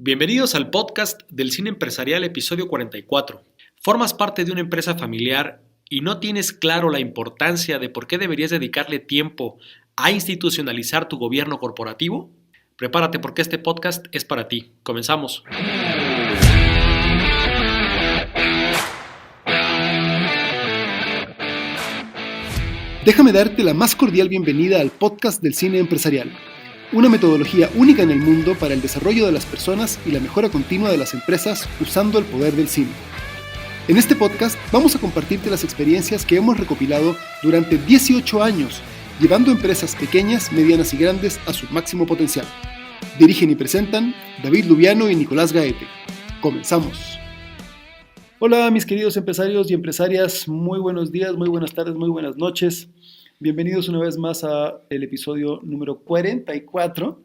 Bienvenidos al podcast del Cine Empresarial, episodio 44. ¿Formas parte de una empresa familiar y no tienes claro la importancia de por qué deberías dedicarle tiempo a institucionalizar tu gobierno corporativo? Prepárate porque este podcast es para ti. Comenzamos. Déjame darte la más cordial bienvenida al podcast del Cine Empresarial, una metodología única en el mundo para el desarrollo de las personas y la mejora continua de las empresas usando el poder del cine. En este podcast vamos a compartirte las experiencias que hemos recopilado durante 18 años, llevando empresas pequeñas, medianas y grandes a su máximo potencial. Dirigen y presentan David Lubiano y Nicolás Gaete. Comenzamos. Hola mis queridos empresarios y empresarias, muy buenos días, muy buenas tardes, muy buenas noches. Bienvenidos una vez más al episodio número 44.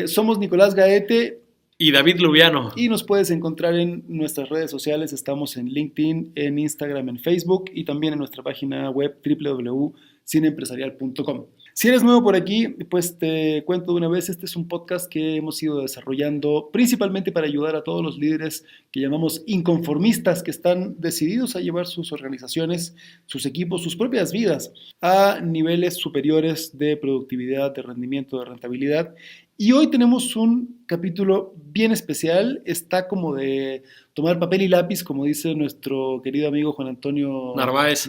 Somos Nicolás Gaete y David Lubiano. Y nos puedes encontrar en nuestras redes sociales. Estamos en LinkedIn, en Instagram, en Facebook y también en nuestra página web www.cineempresarial.com. Si eres nuevo por aquí, pues te cuento de una vez, este es un podcast que hemos ido desarrollando principalmente para ayudar a todos los líderes que llamamos inconformistas, que están decididos a llevar sus organizaciones, sus equipos, sus propias vidas a niveles superiores de productividad, de rendimiento, de rentabilidad. Y hoy tenemos un capítulo bien especial, está como de tomar papel y lápiz, como dice nuestro querido amigo Juan Antonio Narváez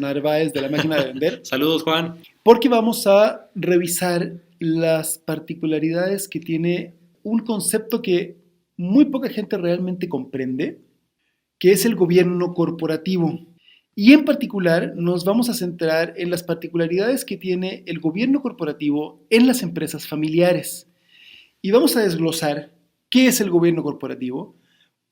de La Máquina de Vender. Saludos, Juan. Porque vamos a revisar las particularidades que tiene un concepto que muy poca gente realmente comprende, que es el gobierno corporativo. Y en particular nos vamos a centrar en las particularidades que tiene el gobierno corporativo en las empresas familiares. Y vamos a desglosar qué es el gobierno corporativo,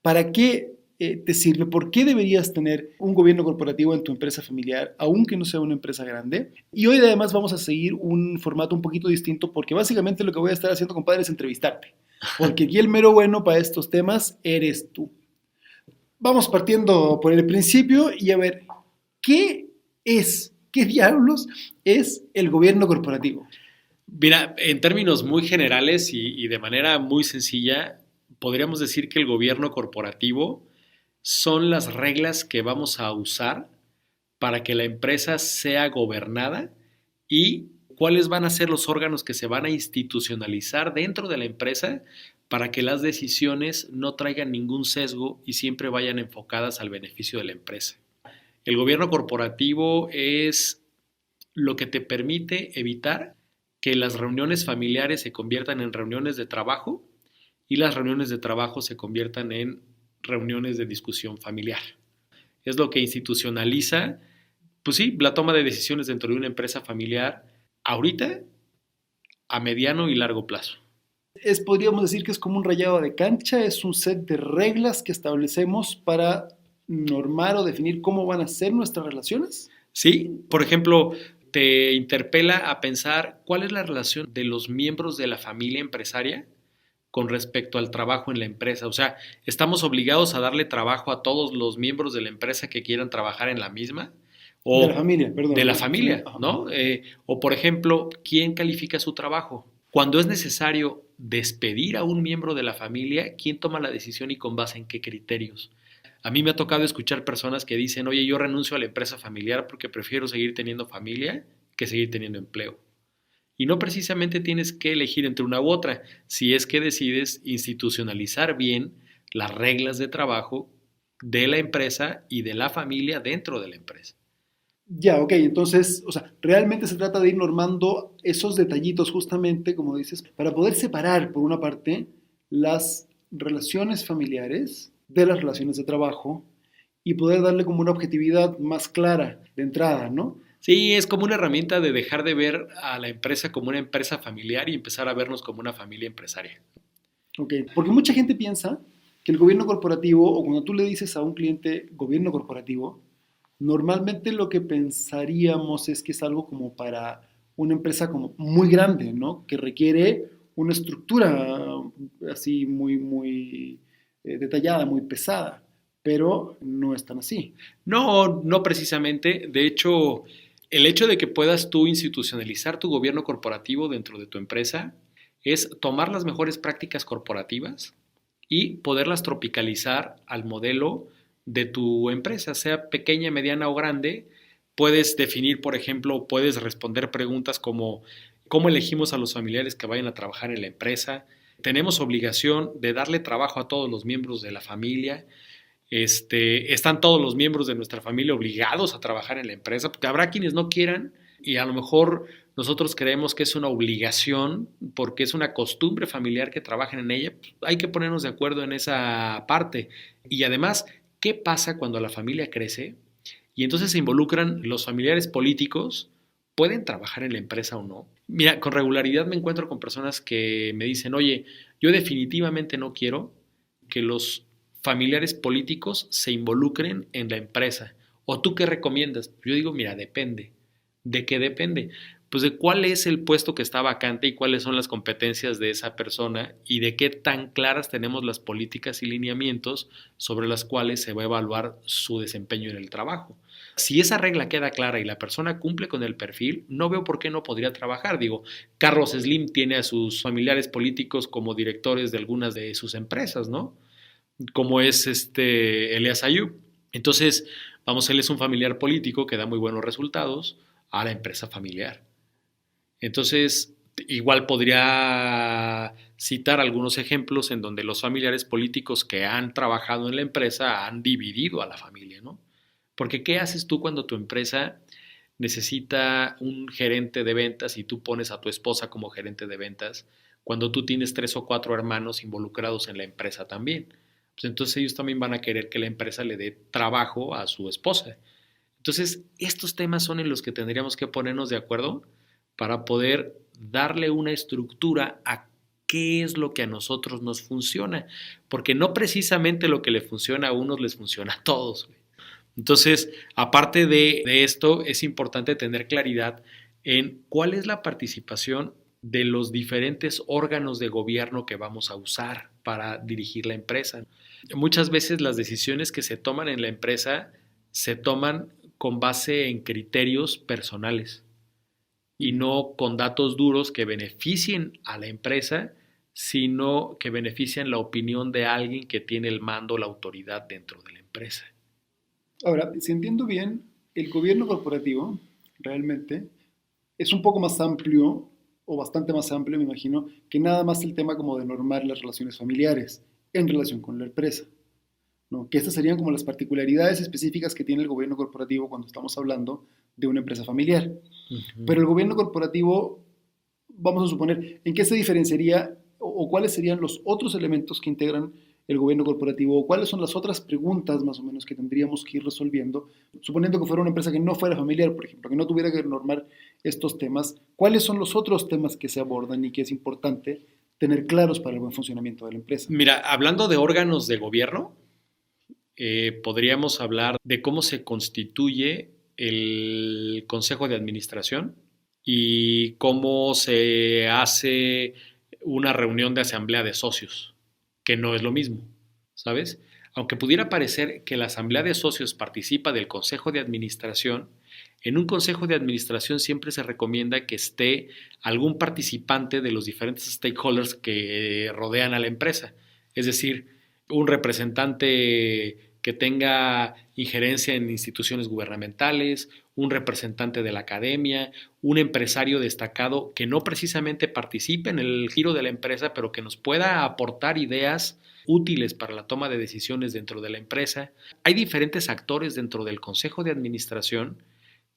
para qué te sirve, por qué deberías tener un gobierno corporativo en tu empresa familiar, aunque no sea una empresa grande. Y hoy además vamos a seguir un formato un poquito distinto, porque básicamente lo que voy a estar haciendo, compadre, es entrevistarte. Porque aquí el mero bueno para estos temas eres tú. Vamos partiendo por el principio y a ver, ¿qué diablos es el gobierno corporativo? Mira, en términos muy generales y de manera muy sencilla, podríamos decir que el gobierno corporativo son las reglas que vamos a usar para que la empresa sea gobernada y cuáles van a ser los órganos que se van a institucionalizar dentro de la empresa para que las decisiones no traigan ningún sesgo y siempre vayan enfocadas al beneficio de la empresa. El gobierno corporativo es lo que te permite evitar que las reuniones familiares se conviertan en reuniones de trabajo y las reuniones de trabajo se conviertan en reuniones de discusión familiar. Es lo que institucionaliza, pues sí, la toma de decisiones dentro de una empresa familiar ahorita, a mediano y largo plazo. Podríamos decir que es como un rayado de cancha, es un set de reglas que establecemos para normar o definir cómo van a ser nuestras relaciones. Sí, por ejemplo, te interpela a pensar cuál es la relación de los miembros de la familia empresaria con respecto al trabajo en la empresa. O sea, ¿estamos obligados a darle trabajo a todos los miembros de la empresa que quieran trabajar en la misma? O de la familia, perdón. De la familia, ¿no? O, por ejemplo, ¿quién califica su trabajo? Cuando es necesario despedir a un miembro de la familia, ¿quién toma la decisión y con base en qué criterios? A mí me ha tocado escuchar personas que dicen, oye, yo renuncio a la empresa familiar porque prefiero seguir teniendo familia que seguir teniendo empleo. Y no precisamente tienes que elegir entre una u otra, si es que decides institucionalizar bien las reglas de trabajo de la empresa y de la familia dentro de la empresa. Ya, ok, entonces, o sea, realmente se trata de ir normando esos detallitos justamente, como dices, para poder separar, por una parte, las relaciones familiares de las relaciones de trabajo y poder darle como una objetividad más clara de entrada, ¿no? Sí, es como una herramienta de dejar de ver a la empresa como una empresa familiar y empezar a vernos como una familia empresaria. Ok, porque mucha gente piensa que el gobierno corporativo, o cuando tú le dices a un cliente gobierno corporativo, normalmente lo que pensaríamos es que es algo como para una empresa como muy grande, ¿no? Que requiere una estructura así muy detallada, muy pesada, pero no es tan así. No, no precisamente. De hecho, el hecho de que puedas tú institucionalizar tu gobierno corporativo dentro de tu empresa es tomar las mejores prácticas corporativas y poderlas tropicalizar al modelo de tu empresa, sea pequeña, mediana o grande. Puedes definir, por ejemplo, puedes responder preguntas como ¿cómo elegimos a los familiares que vayan a trabajar en la empresa? ¿Tenemos obligación de darle trabajo a todos los miembros de la familia? ¿Están todos los miembros de nuestra familia obligados a trabajar en la empresa? Porque habrá quienes no quieran y a lo mejor nosotros creemos que es una obligación porque es una costumbre familiar que trabajen en ella. Pues hay que ponernos de acuerdo en esa parte. Y además, ¿qué pasa cuando la familia crece y entonces se involucran los familiares políticos? ¿Pueden trabajar en la empresa o no? Mira, con regularidad me encuentro con personas que me dicen, oye, yo definitivamente no quiero que los familiares políticos se involucren en la empresa. ¿O tú qué recomiendas? Yo digo, mira, depende. ¿De qué depende? Pues de cuál es el puesto que está vacante y cuáles son las competencias de esa persona y de qué tan claras tenemos las políticas y lineamientos sobre las cuales se va a evaluar su desempeño en el trabajo. Si esa regla queda clara y la persona cumple con el perfil, no veo por qué no podría trabajar. Digo, Carlos Slim tiene a sus familiares políticos como directores de algunas de sus empresas, ¿no? Como es Elías Ayub. Entonces, vamos, él es un familiar político que da muy buenos resultados a la empresa familiar. Entonces, igual podría citar algunos ejemplos en donde los familiares políticos que han trabajado en la empresa han dividido a la familia, ¿no? Porque ¿qué haces tú cuando tu empresa necesita un gerente de ventas y tú pones a tu esposa como gerente de ventas cuando tú tienes 3 o 4 hermanos involucrados en la empresa también? Pues entonces ellos también van a querer que la empresa le dé trabajo a su esposa. Entonces, estos temas son en los que tendríamos que ponernos de acuerdo para poder darle una estructura a qué es lo que a nosotros nos funciona, porque no precisamente lo que le funciona a unos les funciona a todos. Entonces, aparte de esto, es importante tener claridad en cuál es la participación de los diferentes órganos de gobierno que vamos a usar para dirigir la empresa. Muchas veces las decisiones que se toman en la empresa se toman con base en criterios personales y no con datos duros que beneficien a la empresa, sino que beneficien la opinión de alguien que tiene el mando o la autoridad dentro de la empresa. Ahora, si entiendo bien, el gobierno corporativo realmente es un poco más amplio, o bastante más amplio, me imagino, que nada más el tema como de normar las relaciones familiares en relación con la empresa, ¿no? Que estas serían como las particularidades específicas que tiene el gobierno corporativo cuando estamos hablando de una empresa familiar. Pero el gobierno corporativo, vamos a suponer, ¿en qué se diferenciaría o cuáles serían los otros elementos que integran el gobierno corporativo o cuáles son las otras preguntas más o menos que tendríamos que ir resolviendo, suponiendo que fuera una empresa que no fuera familiar, por ejemplo, que no tuviera que normar estos temas? ¿Cuáles son los otros temas que se abordan y que es importante tener claros para el buen funcionamiento de la empresa? Mira, hablando de órganos de gobierno, podríamos hablar de cómo se constituye el Consejo de Administración y cómo se hace una reunión de asamblea de socios, que no es lo mismo, ¿sabes? Aunque pudiera parecer que la asamblea de socios participa del Consejo de Administración, en un Consejo de Administración siempre se recomienda que esté algún participante de los diferentes stakeholders que rodean a la empresa, es decir, un representante que tenga injerencia en instituciones gubernamentales, un representante de la academia, un empresario destacado que no precisamente participe en el giro de la empresa, pero que nos pueda aportar ideas útiles para la toma de decisiones dentro de la empresa. Hay diferentes actores dentro del Consejo de Administración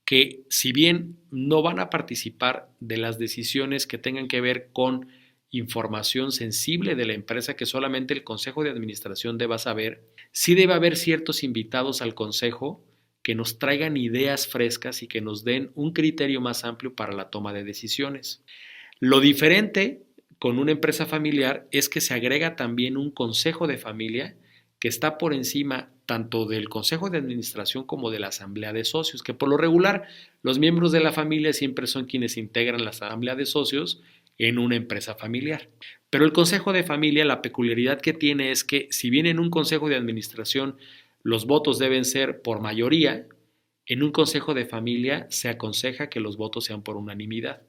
que, si bien no van a participar de las decisiones que tengan que ver con información sensible de la empresa que solamente el Consejo de Administración deba saber, sí debe haber ciertos invitados al Consejo que nos traigan ideas frescas y que nos den un criterio más amplio para la toma de decisiones. Lo diferente con una empresa familiar es que se agrega también un consejo de familia que está por encima tanto del Consejo de Administración como de la Asamblea de Socios, que por lo regular los miembros de la familia siempre son quienes integran la Asamblea de Socios en una empresa familiar. Pero el Consejo de Familia, la peculiaridad que tiene es que si bien en un Consejo de Administración los votos deben ser por mayoría, en un Consejo de Familia se aconseja que los votos sean por unanimidad,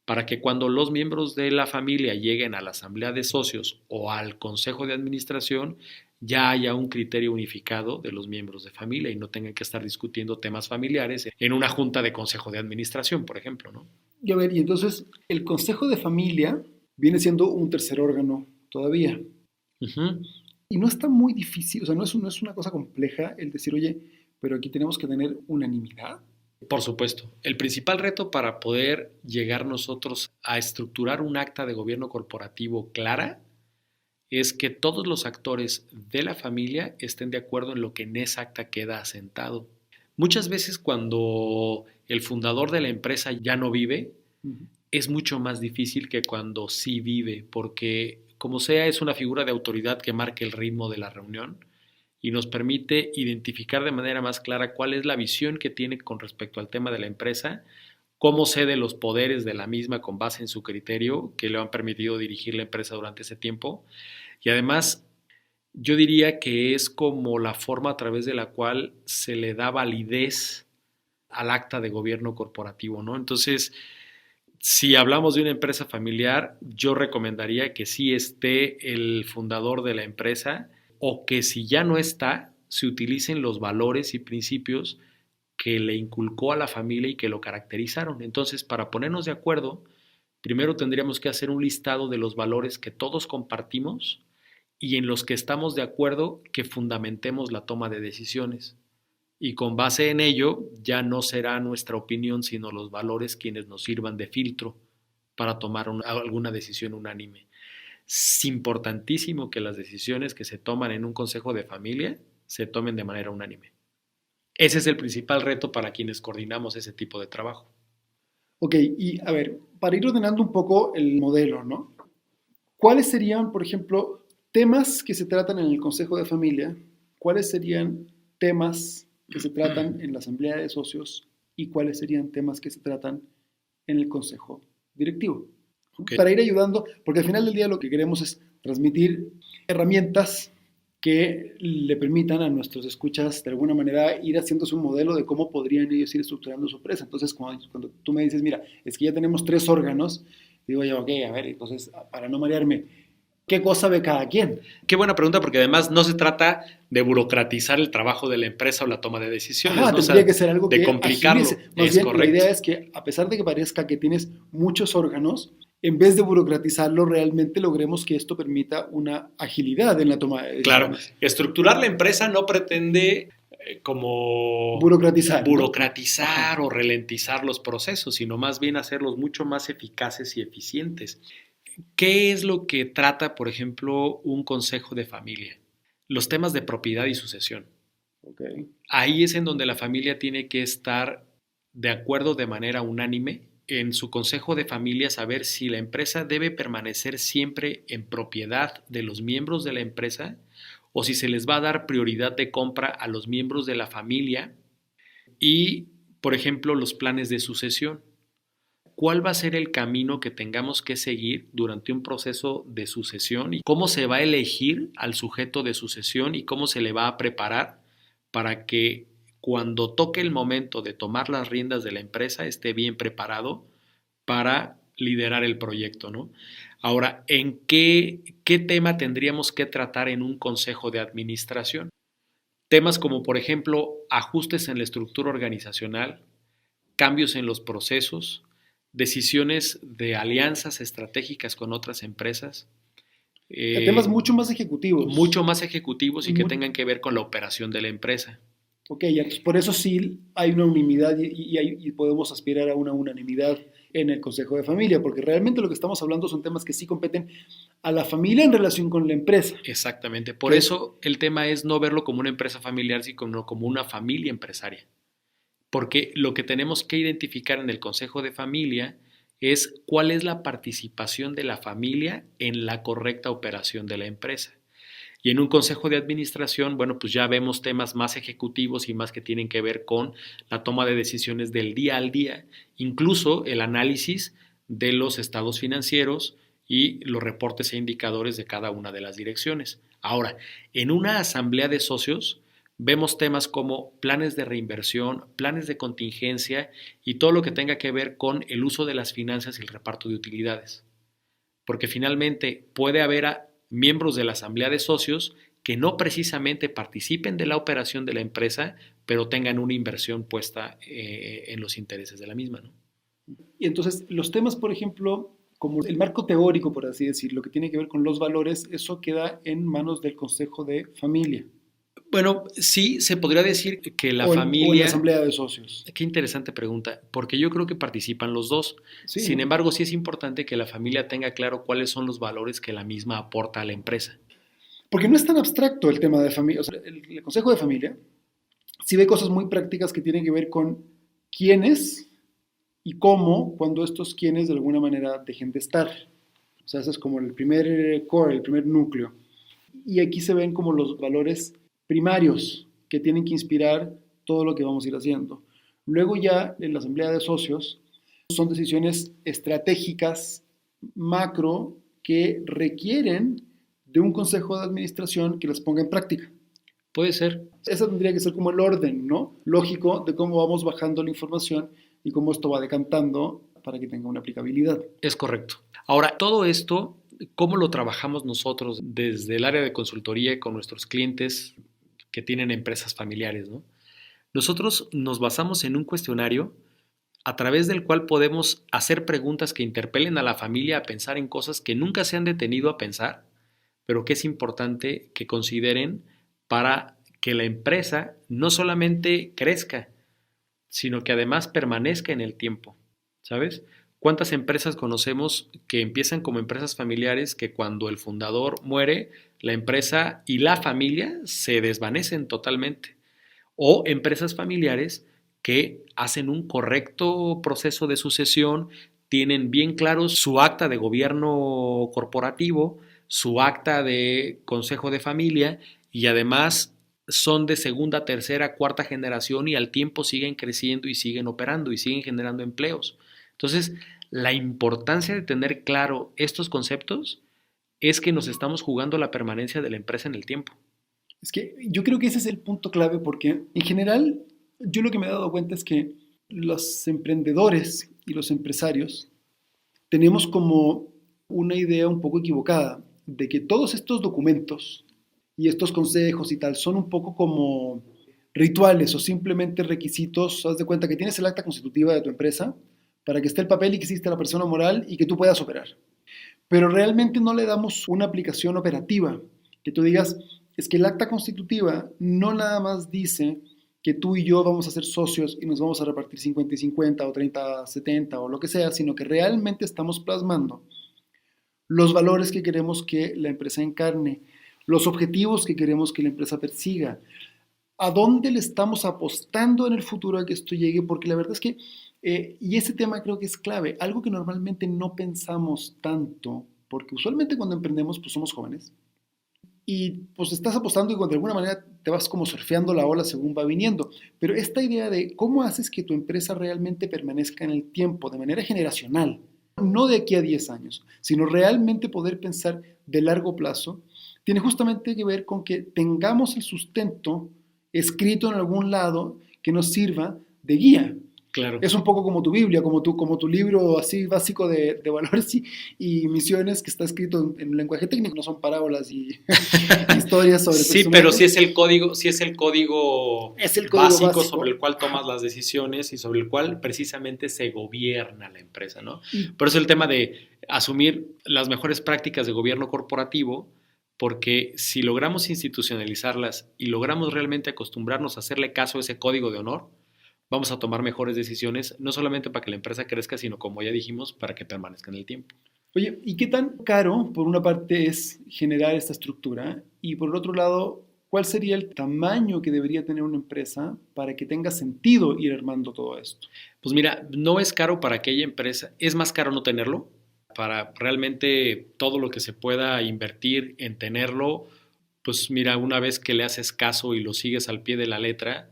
para que cuando los miembros de la familia lleguen a la asamblea de socios o al consejo de administración, ya haya un criterio unificado de los miembros de familia y no tengan que estar discutiendo temas familiares en una junta de consejo de administración, por ejemplo, ¿no? Y a ver, y entonces el consejo de familia viene siendo un tercer órgano todavía. Uh-huh. Y no está muy difícil, o sea, no es una cosa compleja el decir, oye, pero aquí tenemos que tener unanimidad. Por supuesto. El principal reto para poder llegar nosotros a estructurar un acta de gobierno corporativo clara es que todos los actores de la familia estén de acuerdo en lo que en esa acta queda asentado. Muchas veces cuando el fundador de la empresa ya no vive, es mucho más difícil que cuando sí vive, porque como sea es una figura de autoridad que marca el ritmo de la reunión y nos permite identificar de manera más clara cuál es la visión que tiene con respecto al tema de la empresa, cómo cede los poderes de la misma con base en su criterio que le han permitido dirigir la empresa durante ese tiempo. Y además, yo diría que es como la forma a través de la cual se le da validez al acta de gobierno corporativo, ¿no? Entonces, si hablamos de una empresa familiar, yo recomendaría que sí esté el fundador de la empresa o que si ya no está, se utilicen los valores y principios que le inculcó a la familia y que lo caracterizaron. Entonces, para ponernos de acuerdo, primero tendríamos que hacer un listado de los valores que todos compartimos y en los que estamos de acuerdo que fundamentemos la toma de decisiones. Y con base en ello ya no será nuestra opinión, sino los valores quienes nos sirvan de filtro para tomar alguna decisión unánime. Es importantísimo que las decisiones que se toman en un consejo de familia se tomen de manera unánime. Ese es el principal reto para quienes coordinamos ese tipo de trabajo. Ok, y a ver, para ir ordenando un poco el modelo, ¿no? ¿Cuáles serían, por ejemplo, temas que se tratan en el consejo de familia? ¿Cuáles serían temas que se tratan en la asamblea de socios? ¿Y cuáles serían temas que se tratan en el consejo directivo? Okay. Para ir ayudando, porque al final del día lo que queremos es transmitir herramientas que le permitan a nuestros escuchas de alguna manera ir haciéndose un modelo de cómo podrían ellos ir estructurando su empresa. Entonces, cuando tú me dices, mira, es que ya tenemos 3 órganos, digo yo, ok, a ver, entonces, para no marearme, ¿qué cosa ve cada quien? Qué buena pregunta, porque además no se trata de burocratizar el trabajo de la empresa o la toma de decisiones. Ajá, ¿no? Tendría que ser algo de que complicarlo. Más bien, correcto. La idea es que, a pesar de que parezca que tienes muchos órganos, en vez de burocratizarlo, realmente logremos que esto permita una agilidad en la toma de decisiones. Claro, estructurar la empresa no pretende como burocratizar, ¿no? O ralentizar los procesos, sino más bien hacerlos mucho más eficaces y eficientes. ¿Qué es lo que trata, por ejemplo, un consejo de familia? Los temas de propiedad y sucesión. Okay. Ahí es en donde la familia tiene que estar de acuerdo de manera unánime en su consejo de familia, saber si la empresa debe permanecer siempre en propiedad de los miembros de la empresa o si se les va a dar prioridad de compra a los miembros de la familia y, por ejemplo, los planes de sucesión. ¿Cuál va a ser el camino que tengamos que seguir durante un proceso de sucesión y cómo se va a elegir al sujeto de sucesión y cómo se le va a preparar para que cuando toque el momento de tomar las riendas de la empresa esté bien preparado para liderar el proyecto, ¿no? Ahora, ¿en qué tema tendríamos que tratar en un consejo de administración? Temas como, por ejemplo, ajustes en la estructura organizacional, cambios en los procesos, decisiones de alianzas estratégicas con otras empresas. Temas mucho más ejecutivos. Mucho más ejecutivos y que tengan que ver con la operación de la empresa. Ok, entonces por eso sí hay una unanimidad y podemos aspirar a una unanimidad en el Consejo de Familia, porque realmente lo que estamos hablando son temas que sí competen a la familia en relación con la empresa. Exactamente, por eso el tema es no verlo como una empresa familiar, sino como una familia empresaria. Porque lo que tenemos que identificar en el Consejo de Familia es cuál es la participación de la familia en la correcta operación de la empresa. Y en un consejo de administración, bueno, pues ya vemos temas más ejecutivos y más que tienen que ver con la toma de decisiones del día al día, incluso el análisis de los estados financieros y los reportes e indicadores de cada una de las direcciones. Ahora, en una asamblea de socios, vemos temas como planes de reinversión, planes de contingencia y todo lo que tenga que ver con el uso de las finanzas y el reparto de utilidades. Porque finalmente puede haber miembros de la asamblea de socios que no precisamente participen de la operación de la empresa, pero tengan una inversión puesta en los intereses de la misma, ¿no? Y entonces los temas, por ejemplo, como el marco teórico, por así decirlo, que tiene que ver con los valores, eso queda en manos del Consejo de Familia Bueno, sí, se podría decir que la o en la familia. Asamblea de Socios. Qué interesante pregunta, porque yo creo que participan los dos. Sí, Sin ¿no? embargo, sí es importante que la familia tenga claro cuáles son los valores que la misma aporta a la empresa. Porque no es tan abstracto el tema de familia. O sea, el Consejo de Familia sí ve cosas muy prácticas que tienen que ver con quiénes y cómo cuando estos quiénes de alguna manera dejen de estar. O sea, ese es como el primer core, el primer núcleo. Y aquí se ven como los valores primarios que tienen que inspirar todo lo que vamos a ir haciendo. Luego ya en la asamblea de socios son decisiones estratégicas macro que requieren de un consejo de administración que las ponga en práctica. Puede ser, Ese tendría que ser como el orden, ¿no? Lógico de cómo vamos bajando la información y cómo esto va decantando para que tenga una aplicabilidad. es correcto. Ahora, todo esto, ¿cómo lo trabajamos nosotros desde el área de consultoría con nuestros clientes que tienen empresas familiares, ¿no? Nosotros nos basamos en un cuestionario a través del cual podemos hacer preguntas que interpelen a la familia a pensar en cosas que nunca se han detenido a pensar, pero que es importante que consideren para que la empresa no solamente crezca, sino que además permanezca en el tiempo, ¿sabes? ¿Cuántas empresas conocemos que empiezan como empresas familiares que cuando el fundador muere, la empresa y la familia se desvanecen totalmente? O empresas familiares que hacen un correcto proceso de sucesión, tienen bien claro su acta de gobierno corporativo, su acta de consejo de familia y además son de segunda, tercera, cuarta generación y al tiempo siguen creciendo y siguen operando y siguen generando empleos. Entonces, la importancia de tener claro estos conceptos es que nos estamos jugando la permanencia de la empresa en el tiempo. Es que yo creo que ese es el punto clave porque en general yo lo que me he dado cuenta es que los emprendedores y los empresarios tenemos como una idea un poco equivocada de que todos estos documentos y estos consejos y tal son un poco como rituales o simplemente requisitos. Haz de cuenta que tienes el acta constitutiva de tu empresa para que esté el papel y que existe la persona moral y que tú puedas operar. Pero realmente no le damos una aplicación operativa, que tú digas, es que el acta constitutiva no nada más dice que tú y yo vamos a ser socios y nos vamos a repartir 50 y 50 o 30 70 o lo que sea, sino que realmente estamos plasmando los valores que queremos que la empresa encarne, los objetivos que queremos que la empresa persiga, a dónde le estamos apostando en el futuro a que esto llegue, porque la verdad es que, y ese tema creo que es clave, algo que normalmente no pensamos tanto, porque usualmente cuando emprendemos pues somos jóvenes, y pues estás apostando y de alguna manera te vas como surfeando la ola según va viniendo, pero esta idea de cómo haces que tu empresa realmente permanezca en el tiempo, de manera generacional, no de aquí a 10 años, sino realmente poder pensar de largo plazo, tiene justamente que ver con que tengamos el sustento escrito en algún lado que nos sirva de guía. Claro. Es un poco como tu Biblia, como tu libro así básico de valores y misiones que está escrito en lenguaje técnico, no son parábolas y historias sobre Sí, pero personajes. sí es el código Es el código básico sobre básico. el cual tomas las decisiones y sobre el cual precisamente se gobierna la empresa, ¿no? Y Por eso el tema de asumir las mejores prácticas de gobierno corporativo, porque si logramos institucionalizarlas y logramos realmente acostumbrarnos a hacerle caso a ese código de honor, vamos a tomar mejores decisiones, no solamente para que la empresa crezca, sino como ya dijimos, para que permanezca en el tiempo. Oye, ¿y qué tan caro, por una parte, es generar esta estructura? Y por el otro lado, ¿cuál sería el tamaño que debería tener una empresa para que tenga sentido ir armando todo esto? Pues mira, no es caro para aquella empresa, es más caro no tenerlo, para realmente todo lo que se pueda invertir en tenerlo, pues mira, una vez que le haces caso y lo sigues al pie de la letra,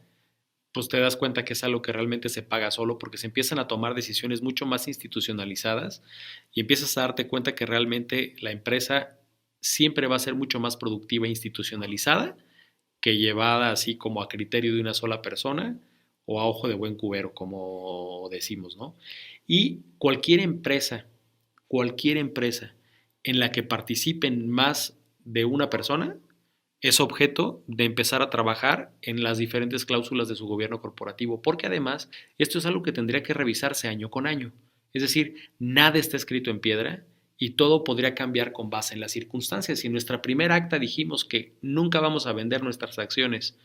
pues te das cuenta que es algo que realmente se paga solo porque se empiezan a tomar decisiones mucho más institucionalizadas y empiezas a darte cuenta que realmente la empresa siempre va a ser mucho más productiva e institucionalizada que llevada así como a criterio de una sola persona o a ojo de buen cubero, como decimos, ¿no? Y cualquier empresa en la que participen más de una persona es objeto de empezar a trabajar en las diferentes cláusulas de su gobierno corporativo, porque además esto es algo que tendría que revisarse año con año. Es decir, nada está escrito en piedra y todo podría cambiar con base en las circunstancias. Si en nuestra primera acta dijimos que nunca vamos a vender nuestras acciones,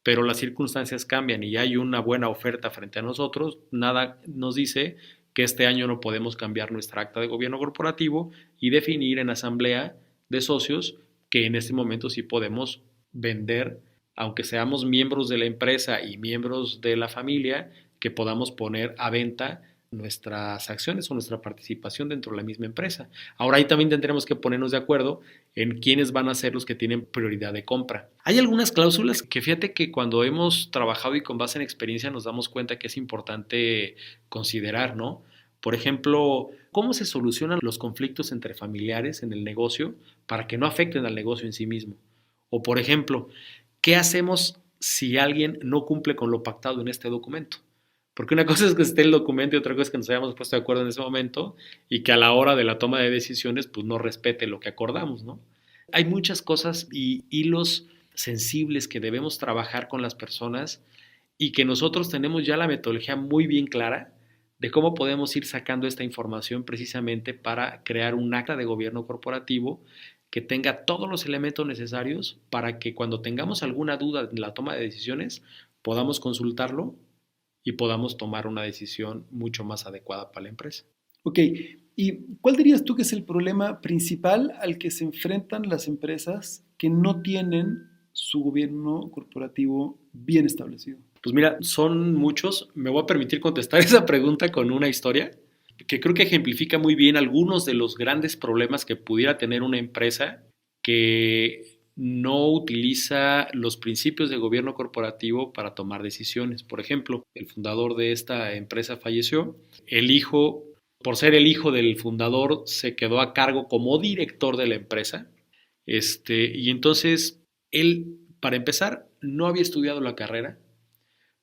pero las circunstancias cambian y hay una buena oferta frente a nosotros, nada nos dice que este año no podemos cambiar nuestra acta de gobierno corporativo y definir en asamblea de socios que en este momento sí podemos vender, aunque seamos miembros de la empresa y miembros de la familia, que podamos poner a venta nuestras acciones o nuestra participación dentro de la misma empresa. Ahora ahí también tendremos que ponernos de acuerdo en quiénes van a ser los que tienen prioridad de compra. Hay algunas cláusulas que fíjate que cuando hemos trabajado y con base en experiencia nos damos cuenta que es importante considerar, ¿no? Por ejemplo, ¿cómo se solucionan los conflictos entre familiares en el negocio para que no afecten al negocio en sí mismo? O por ejemplo, ¿qué hacemos si alguien no cumple con lo pactado en este documento? Porque una cosa es que esté el documento y otra cosa es que nos hayamos puesto de acuerdo en ese momento y que a la hora de la toma de decisiones pues no respete lo que acordamos, ¿no? Hay muchas cosas y hilos sensibles que debemos trabajar con las personas y que nosotros tenemos ya la metodología muy bien clara de cómo podemos ir sacando esta información precisamente para crear un acta de gobierno corporativo que tenga todos los elementos necesarios para que cuando tengamos alguna duda en la toma de decisiones podamos consultarlo y podamos tomar una decisión mucho más adecuada para la empresa. Ok, ¿y cuál dirías tú que es el problema principal al que se enfrentan las empresas que no tienen su gobierno corporativo bien establecido? Pues mira, son muchos. Me voy a permitir contestar esa pregunta con una historia que creo que ejemplifica muy bien algunos de los grandes problemas que pudiera tener una empresa que no utiliza los principios de gobierno corporativo para tomar decisiones. Por ejemplo, el fundador de esta empresa falleció. El hijo, por ser el hijo del fundador, se quedó a cargo como director de la empresa. Y entonces él, para empezar, no había estudiado la carrera,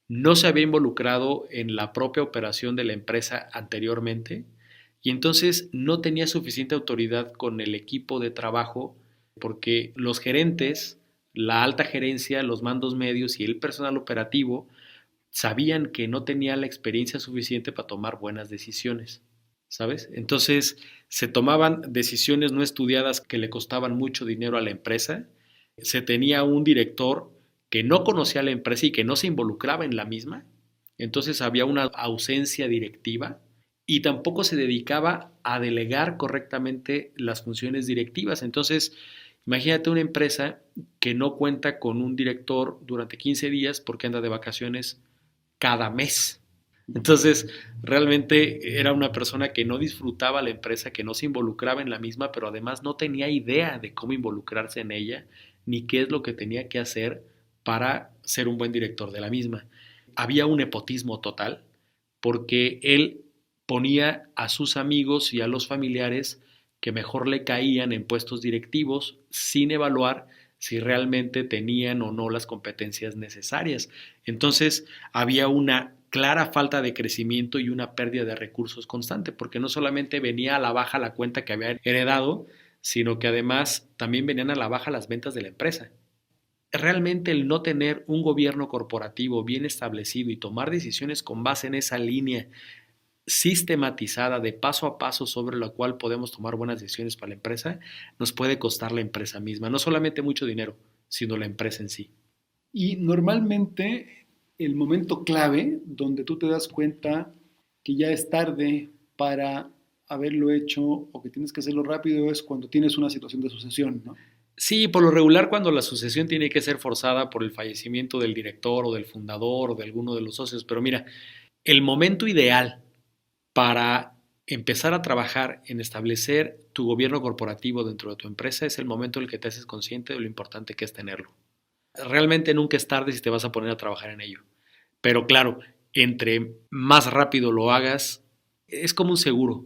no se había involucrado en la propia operación de la empresa anteriormente y entonces no tenía suficiente autoridad con el equipo de trabajo porque los gerentes, la alta gerencia, los mandos medios y el personal operativo sabían que no tenía la experiencia suficiente para tomar buenas decisiones, ¿sabes? Entonces se tomaban decisiones no estudiadas que le costaban mucho dinero a la empresa, se tenía un director que no conocía la empresa y que no se involucraba en la misma, entonces había una ausencia directiva y tampoco se dedicaba a delegar correctamente las funciones directivas. Entonces, imagínate una empresa que no cuenta con un director durante 15 días porque anda de vacaciones cada mes. Entonces, realmente era una persona que no disfrutaba la empresa, que no se involucraba en la misma, pero además no tenía idea de cómo involucrarse en ella, ni qué es lo que tenía que hacer para ser un buen director de la misma. Había un nepotismo total, porque él ponía a sus amigos y a los familiares que mejor le caían en puestos directivos sin evaluar si realmente tenían o no las competencias necesarias. Entonces había una clara falta de crecimiento y una pérdida de recursos constante, porque no solamente venía a la baja la cuenta que había heredado, sino que además también venían a la baja las ventas de la empresa. Realmente el no tener un gobierno corporativo bien establecido y tomar decisiones con base en esa línea sistematizada de paso a paso sobre la cual podemos tomar buenas decisiones para la empresa, nos puede costar la empresa misma, no solamente mucho dinero, sino la empresa en sí. Y normalmente el momento clave donde tú te das cuenta que ya es tarde para haberlo hecho o que tienes que hacerlo rápido es cuando tienes una situación de sucesión, ¿no? Sí, por lo regular cuando la sucesión tiene que ser forzada por el fallecimiento del director o del fundador o de alguno de los socios, pero mira, el momento ideal para empezar a trabajar en establecer tu gobierno corporativo dentro de tu empresa es el momento en el que te haces consciente de lo importante que es tenerlo. Realmente nunca es tarde si te vas a poner a trabajar en ello. Pero claro, entre más rápido lo hagas, es como un seguro.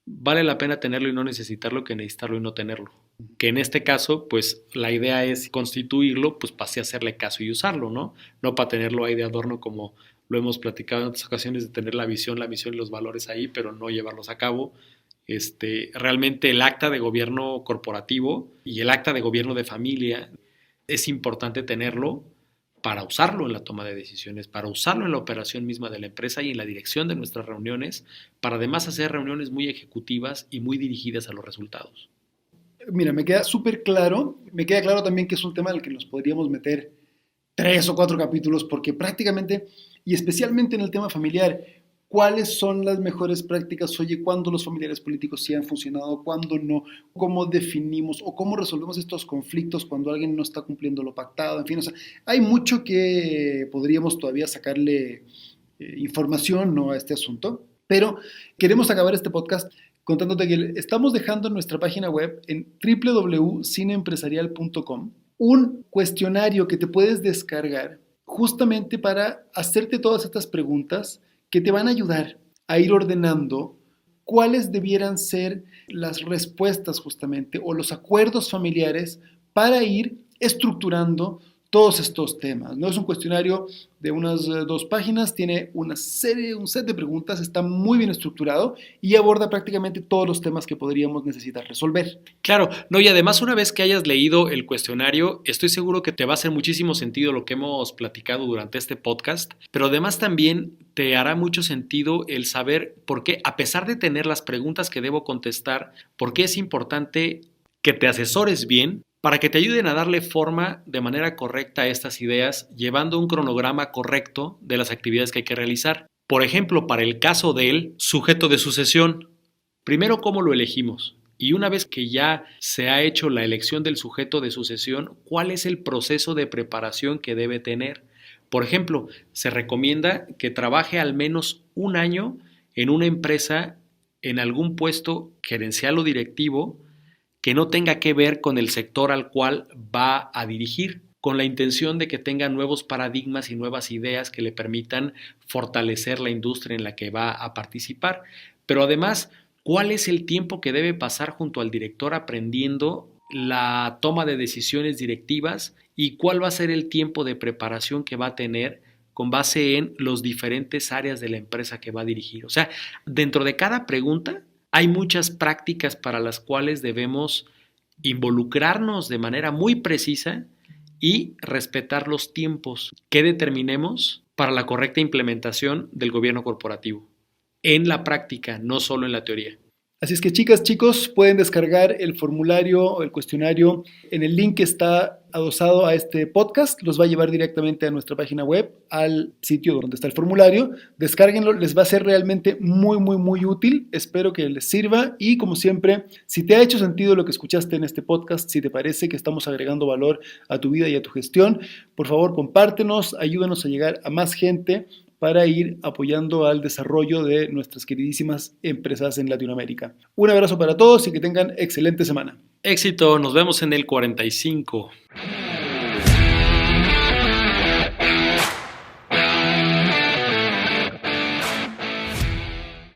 Vale la pena tenerlo y no necesitarlo que necesitarlo y no tenerlo. Que en este caso, pues la idea es constituirlo, pues para así hacerle caso y usarlo, ¿no? No para tenerlo ahí de adorno como lo hemos platicado en otras ocasiones, de tener la visión y los valores ahí, pero no llevarlos a cabo. Realmente el acta de gobierno corporativo y el acta de gobierno de familia es importante tenerlo para usarlo en la toma de decisiones, para usarlo en la operación misma de la empresa y en la dirección de nuestras reuniones, para además hacer reuniones muy ejecutivas y muy dirigidas a los resultados. Mira, me queda súper claro, me queda claro también que es un tema en el que nos podríamos meter 3 o 4 capítulos, porque prácticamente, y especialmente en el tema familiar, ¿cuáles son las mejores prácticas? Oye, ¿cuándo los familiares políticos sí han funcionado? ¿Cuándo no? ¿Cómo definimos o cómo resolvemos estos conflictos cuando alguien no está cumpliendo lo pactado? En fin, o sea, hay mucho que podríamos todavía sacarle información, ¿no?, a este asunto, pero queremos acabar este podcast contándote que estamos dejando en nuestra página web en www.cineempresarial.com un cuestionario que te puedes descargar justamente para hacerte todas estas preguntas que te van a ayudar a ir ordenando cuáles debieran ser las respuestas justamente o los acuerdos familiares para ir estructurando todos estos temas. No es un cuestionario de unas 2 páginas, tiene un set de preguntas, está muy bien estructurado y aborda prácticamente todos los temas que podríamos necesitar resolver. Claro, no, y además una vez que hayas leído el cuestionario, estoy seguro que te va a hacer muchísimo sentido lo que hemos platicado durante este podcast, pero además también te hará mucho sentido el saber por qué, a pesar de tener las preguntas que debo contestar, por qué es importante que te asesores bien para que te ayuden a darle forma de manera correcta a estas ideas, llevando un cronograma correcto de las actividades que hay que realizar. Por ejemplo, para el caso del sujeto de sucesión, primero, ¿cómo lo elegimos? Y una vez que ya se ha hecho la elección del sujeto de sucesión, ¿cuál es el proceso de preparación que debe tener? Por ejemplo, se recomienda que trabaje al menos 1 año en una empresa en algún puesto gerencial o directivo que no tenga que ver con el sector al cual va a dirigir, con la intención de que tenga nuevos paradigmas y nuevas ideas que le permitan fortalecer la industria en la que va a participar. Pero además, ¿cuál es el tiempo que debe pasar junto al director aprendiendo la toma de decisiones directivas y cuál va a ser el tiempo de preparación que va a tener con base en los diferentes áreas de la empresa que va a dirigir? O sea, dentro de cada pregunta hay muchas prácticas para las cuales debemos involucrarnos de manera muy precisa y respetar los tiempos que determinemos para la correcta implementación del gobierno corporativo en la práctica, no solo en la teoría. Así es que, chicas, chicos, pueden descargar el formulario o el cuestionario en el link que está adosado a este podcast. Los va a llevar directamente a nuestra página web, al sitio donde está el formulario. Descárguenlo, les va a ser realmente muy, muy, muy útil. Espero que les sirva y, como siempre, si te ha hecho sentido lo que escuchaste en este podcast, si te parece que estamos agregando valor a tu vida y a tu gestión, por favor, compártenos, ayúdanos a llegar a más gente para ir apoyando al desarrollo de nuestras queridísimas empresas en Latinoamérica. Un abrazo para todos y que tengan excelente semana. Éxito, nos vemos en el 45.